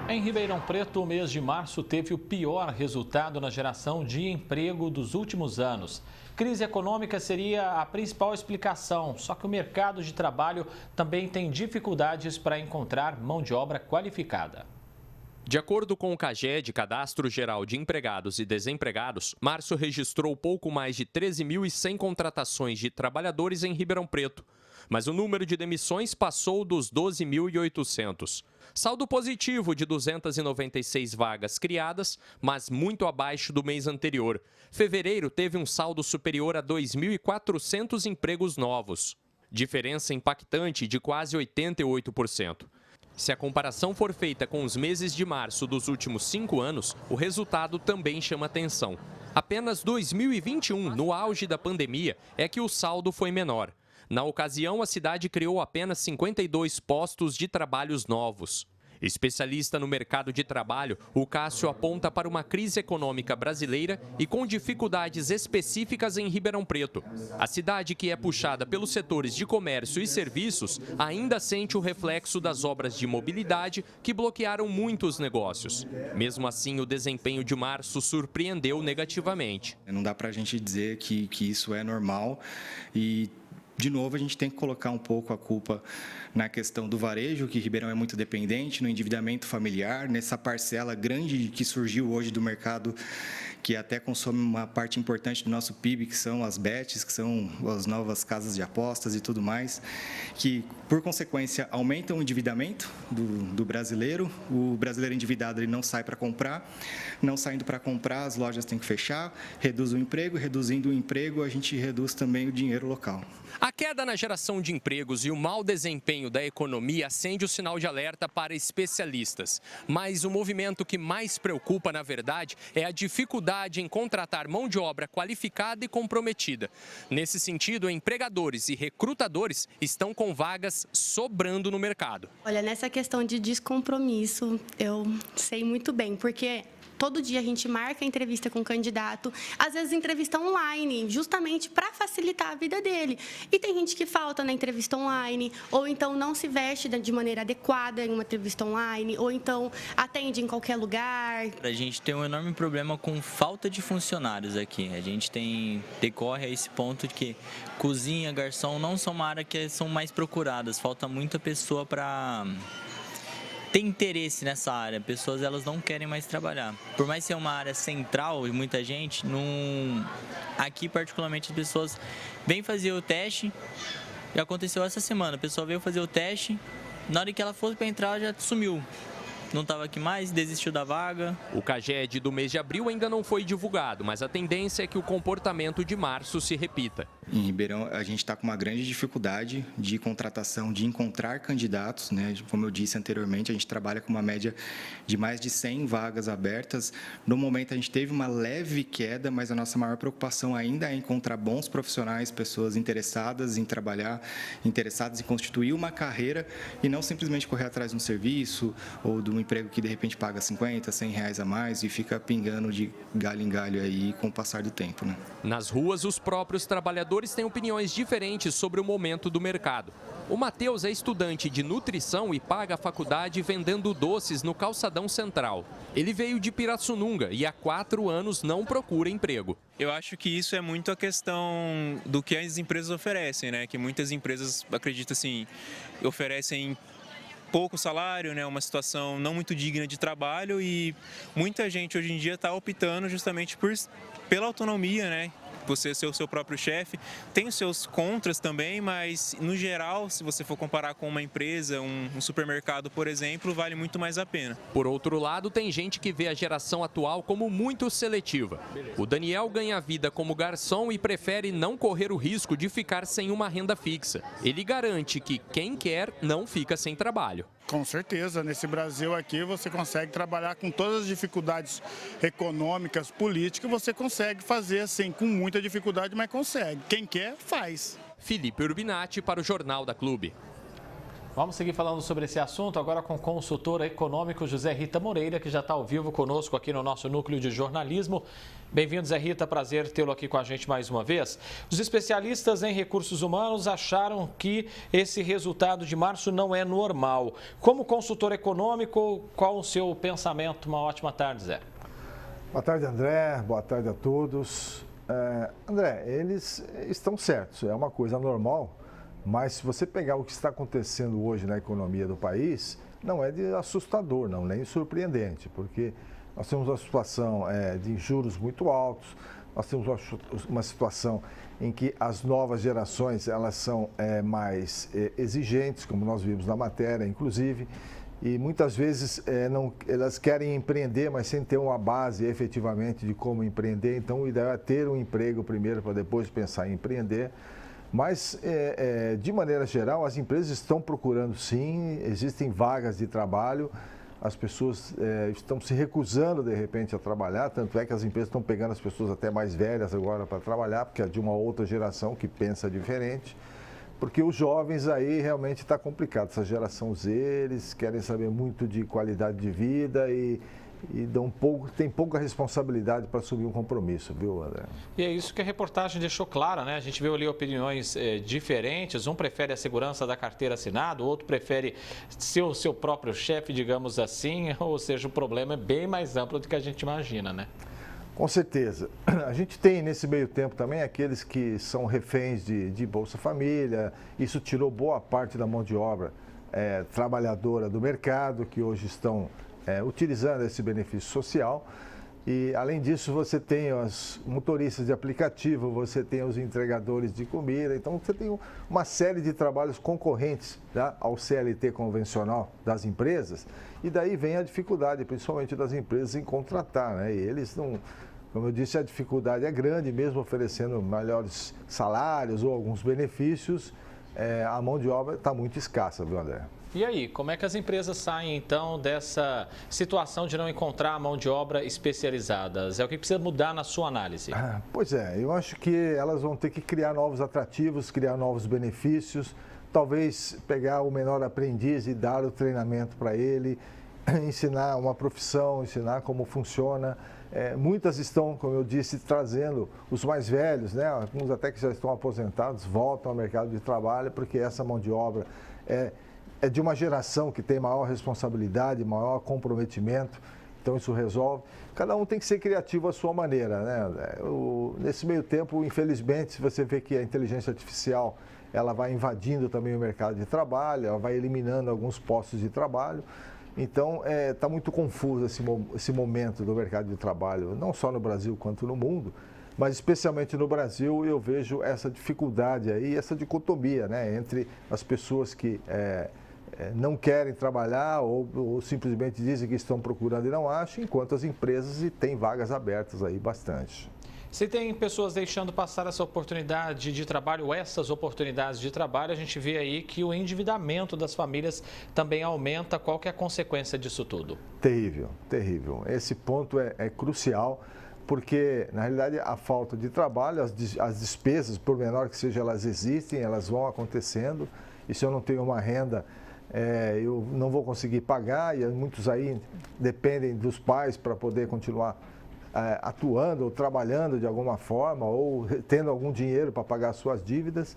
Em Ribeirão Preto, o mês de março teve o pior resultado na geração de emprego dos últimos anos. Crise econômica seria a principal explicação, só que o mercado de trabalho também tem dificuldades para encontrar mão de obra qualificada. De acordo com o CAGED, Cadastro Geral de Empregados e Desempregados, março registrou pouco mais de 13.100 contratações de trabalhadores em Ribeirão Preto, mas o número de demissões passou dos 12.800. Saldo positivo de 296 vagas criadas, mas muito abaixo do mês anterior. Fevereiro teve um saldo superior a 2.400 empregos novos, diferença impactante de quase 88%. Se a comparação for feita com os meses de março dos últimos 5 anos, o resultado também chama atenção. Apenas 2021, no auge da pandemia, é que o saldo foi menor. Na ocasião, a cidade criou apenas 52 postos de trabalhos novos. Especialista no mercado de trabalho, o Cássio aponta para uma crise econômica brasileira e com dificuldades específicas em Ribeirão Preto. A cidade, que é puxada pelos setores de comércio e serviços, ainda sente o reflexo das obras de mobilidade que bloquearam muitos negócios. Mesmo assim, o desempenho de março surpreendeu negativamente. Não dá para a gente dizer que isso é normal e, de novo, a gente tem que colocar um pouco a culpa na questão do varejo, que Ribeirão é muito dependente, no endividamento familiar, nessa parcela grande que surgiu hoje do mercado, que até consome uma parte importante do nosso PIB, que são as bets, que são as novas casas de apostas e tudo mais, que, por consequência, aumentam o endividamento do brasileiro. O brasileiro endividado ele não sai para comprar, não saindo para comprar, as lojas têm que fechar, reduz o emprego, reduzindo o emprego, a gente reduz também o dinheiro local. A queda na geração de empregos e o mau desempenho da economia acende o sinal de alerta para especialistas. Mas o movimento que mais preocupa, na verdade, é a dificuldade em contratar mão de obra qualificada e comprometida. Nesse sentido, empregadores e recrutadores estão com vagas sobrando no mercado. Olha, nessa questão de descompromisso, eu sei muito bem, porque todo dia a gente marca a entrevista com o candidato, às vezes entrevista online, justamente para facilitar a vida dele. E tem gente que falta na entrevista online, ou então não se veste de maneira adequada em uma entrevista online, ou então atende em qualquer lugar. A gente tem um enorme problema com falta de funcionários aqui. A gente decorre a esse ponto de que cozinha, garçom não são uma área que são mais procuradas. Falta muita pessoa para tem interesse nessa área, pessoas elas não querem mais trabalhar. Por mais ser uma área central e muita gente, aqui particularmente as pessoas vêm fazer o teste, e aconteceu essa semana, a pessoa veio fazer o teste, na hora que ela fosse para entrar já sumiu. Não estava aqui mais, desistiu da vaga. O CAGED do mês de abril ainda não foi divulgado, mas a tendência é que o comportamento de março se repita. Em Ribeirão, a gente está com uma grande dificuldade de contratação, de encontrar candidatos, né? Como eu disse anteriormente, a gente trabalha com uma média de mais de 100 vagas abertas. No momento, a gente teve uma leve queda, mas a nossa maior preocupação ainda é encontrar bons profissionais, pessoas interessadas em trabalhar, interessadas em constituir uma carreira e não simplesmente correr atrás de um serviço ou de um emprego que, de repente, paga 50, 100 reais a mais e fica pingando de galho em galho aí com o passar do tempo, né? Nas ruas, os próprios trabalhadores têm opiniões diferentes sobre o momento do mercado. O Matheus é estudante de nutrição e paga a faculdade vendendo doces no Calçadão Central. Ele veio de Pirassununga e há 4 anos não procura emprego. Eu acho que isso é muito a questão do que as empresas oferecem, né? Que muitas empresas, acredito assim, oferecem pouco salário, né, uma situação não muito digna de trabalho e muita gente hoje em dia está optando justamente pela autonomia, né? Você ser o seu próprio chefe, tem os seus contras também, mas no geral, se você for comparar com uma empresa, um supermercado, por exemplo, vale muito mais a pena. Por outro lado, tem gente que vê a geração atual como muito seletiva. O Daniel ganha vida como garçom e prefere não correr o risco de ficar sem uma renda fixa. Ele garante que quem quer não fica sem trabalho. Com certeza, nesse Brasil aqui você consegue trabalhar com todas as dificuldades econômicas, políticas, você consegue fazer assim, com muita dificuldade, mas consegue. Quem quer, faz. Felipe Urbinati para o Jornal da Clube. Vamos seguir falando sobre esse assunto agora com o consultor econômico José Rita Moreira, que já está ao vivo conosco aqui no nosso núcleo de jornalismo. Bem-vindo, Zé Rita, prazer tê-lo aqui com a gente mais uma vez. Os especialistas em recursos humanos acharam que esse resultado de março não é normal. Como consultor econômico, qual o seu pensamento? Uma ótima tarde, Zé. Boa tarde, André. Boa tarde a todos. André, eles estão certos, é uma coisa normal. Mas se você pegar o que está acontecendo hoje na economia do país, não é de assustador, não, nem surpreendente, porque nós temos uma situação de juros muito altos, nós temos uma situação em que as novas gerações elas são mais exigentes, como nós vimos na matéria, inclusive, e muitas vezes elas querem empreender, mas sem ter uma base efetivamente de como empreender. Então, o ideal é ter um emprego primeiro para depois pensar em empreender. Mas, de maneira geral, as empresas estão procurando sim, existem vagas de trabalho, as pessoas estão se recusando, de repente, a trabalhar, tanto é que as empresas estão pegando as pessoas até mais velhas agora para trabalhar, porque é de uma outra geração que pensa diferente, porque os jovens aí realmente está complicado. Essa geração Z, eles querem saber muito de qualidade de vida e tem pouca responsabilidade para assumir um compromisso, viu, André? E é isso que a reportagem deixou clara, né? A gente viu ali opiniões diferentes. Um prefere a segurança da carteira assinada, o outro prefere ser o seu próprio chefe, digamos assim. Ou seja, o problema é bem mais amplo do que a gente imagina, né? Com certeza. A gente tem nesse meio tempo também aqueles que são reféns de Bolsa Família. Isso tirou boa parte da mão de obra trabalhadora do mercado, que hoje estão utilizando esse benefício social. E, além disso, você tem os motoristas de aplicativo, você tem os entregadores de comida. Então, você tem uma série de trabalhos concorrentes, tá, ao CLT convencional das empresas. E daí vem a dificuldade, principalmente das empresas, em contratar, né? E eles não... Como eu disse, a dificuldade é grande, mesmo oferecendo melhores salários ou alguns benefícios, a mão de obra está muito escassa, viu, André? E aí, como é que as empresas saem, então, dessa situação de não encontrar a mão de obra especializadas? É o que precisa mudar na sua análise? Pois é, eu acho que elas vão ter que criar novos atrativos, criar novos benefícios, talvez pegar o menor aprendiz e dar o treinamento para ele, ensinar uma profissão, ensinar como funciona. Muitas estão, como eu disse, trazendo os mais velhos, né? Alguns até que já estão aposentados, voltam ao mercado de trabalho, porque essa mão de obra é de uma geração que tem maior responsabilidade, maior comprometimento, então isso resolve. Cada um tem que ser criativo à sua maneira, né? Nesse meio tempo, infelizmente, você vê que a inteligência artificial ela vai invadindo também o mercado de trabalho, ela vai eliminando alguns postos de trabalho. Então, está muito confuso esse momento do mercado de trabalho, não só no Brasil quanto no mundo, mas especialmente no Brasil eu vejo essa dificuldade aí, essa dicotomia, né, entre as pessoas que não querem trabalhar ou simplesmente dizem que estão procurando e não acham, enquanto as empresas têm vagas abertas aí bastante. Se tem pessoas deixando passar essa oportunidade de trabalho, essas oportunidades de trabalho, a gente vê aí que o endividamento das famílias também aumenta. Qual que é a consequência disso tudo? Terrível, terrível. Esse ponto é crucial, porque, na realidade, a falta de trabalho, as despesas, por menor que seja, elas existem, elas vão acontecendo. E se eu não tenho uma renda, eu não vou conseguir pagar, e muitos aí dependem dos pais para poder continuar atuando ou trabalhando de alguma forma, ou tendo algum dinheiro para pagar suas dívidas.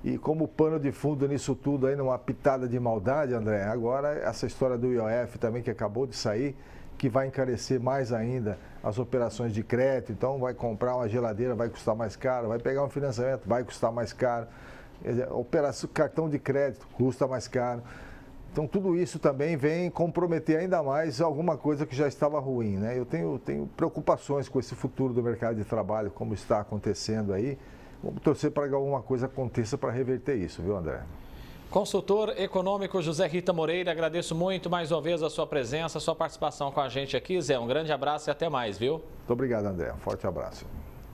E como pano de fundo nisso tudo, aí numa pitada de maldade, André, agora essa história do IOF também que acabou de sair, que vai encarecer mais ainda as operações de crédito. Então, vai comprar uma geladeira, vai custar mais caro, vai pegar um financiamento, vai custar mais caro, operação, cartão de crédito custa mais caro. Então, tudo isso também vem comprometer ainda mais alguma coisa que já estava ruim, né? Eu tenho preocupações com esse futuro do mercado de trabalho, como está acontecendo aí. Vamos torcer para que alguma coisa aconteça para reverter isso, viu, André? Consultor econômico José Rita Moreira, agradeço muito mais uma vez a sua presença, a sua participação com a gente aqui. Zé, um grande abraço e até mais, viu? Muito obrigado, André. Um forte abraço.